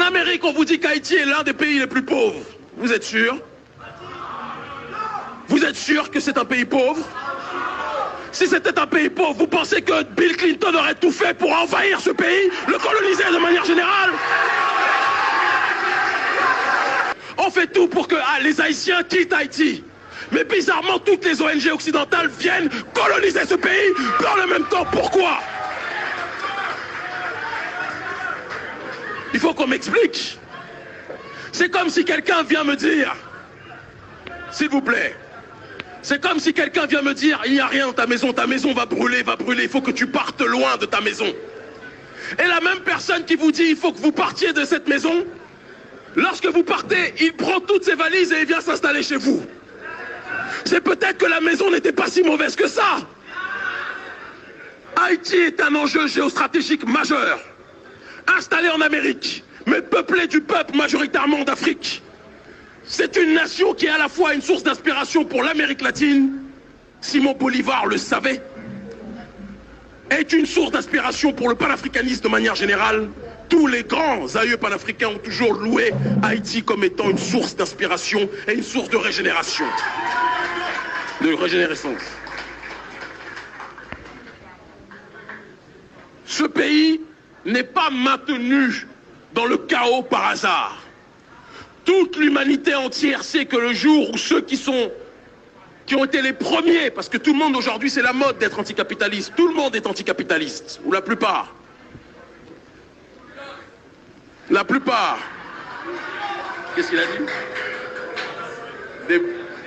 Amérique, on vous dit qu'Haïti est l'un des pays les plus pauvres. Vous êtes sûr? Vous êtes sûr que c'est un pays pauvre? Si c'était un pays pauvre, vous pensez que Bill Clinton aurait tout fait pour envahir ce pays, le coloniser de manière générale? On fait tout pour que les Haïtiens quittent Haïti. Mais bizarrement, toutes les ONG occidentales viennent coloniser ce pays dans le même temps. Pourquoi? Il faut qu'on m'explique. C'est comme si quelqu'un vient me dire, s'il vous plaît, c'est comme si quelqu'un vient me dire, il n'y a rien dans ta maison va brûler, il faut que tu partes loin de ta maison. Et la même personne qui vous dit, il faut que vous partiez de cette maison, lorsque vous partez, il prend toutes ses valises et il vient s'installer chez vous. C'est peut-être que la maison n'était pas si mauvaise que ça. Haïti est un enjeu géostratégique majeur. Installé en Amérique, mais peuplé du peuple majoritairement d'Afrique. C'est une nation qui est à la fois une source d'inspiration pour l'Amérique latine, Simon Bolivar le savait, est une source d'inspiration pour le panafricanisme de manière générale. Tous les grands aïeux panafricains ont toujours loué Haïti comme étant une source d'inspiration et une source de régénération. Ce pays n'est pas maintenu dans le chaos par hasard. Toute l'humanité entière sait que le jour où ceux qui ont été les premiers, parce que tout le monde aujourd'hui c'est la mode d'être anticapitaliste, tout le monde est anticapitaliste, ou la plupart. La plupart. Qu'est-ce qu'il a dit?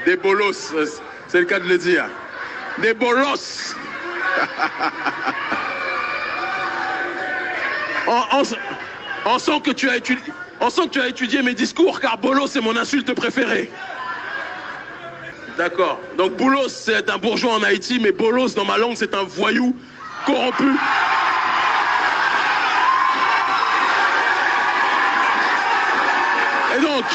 Des bolos, c'est le cas de le dire. Des bolos. On sent que tu as étudié mes discours, car bolos c'est mon insulte préférée. D'accord. Donc bolos c'est un bourgeois en Haïti, mais bolos dans ma langue c'est un voyou corrompu. Et donc...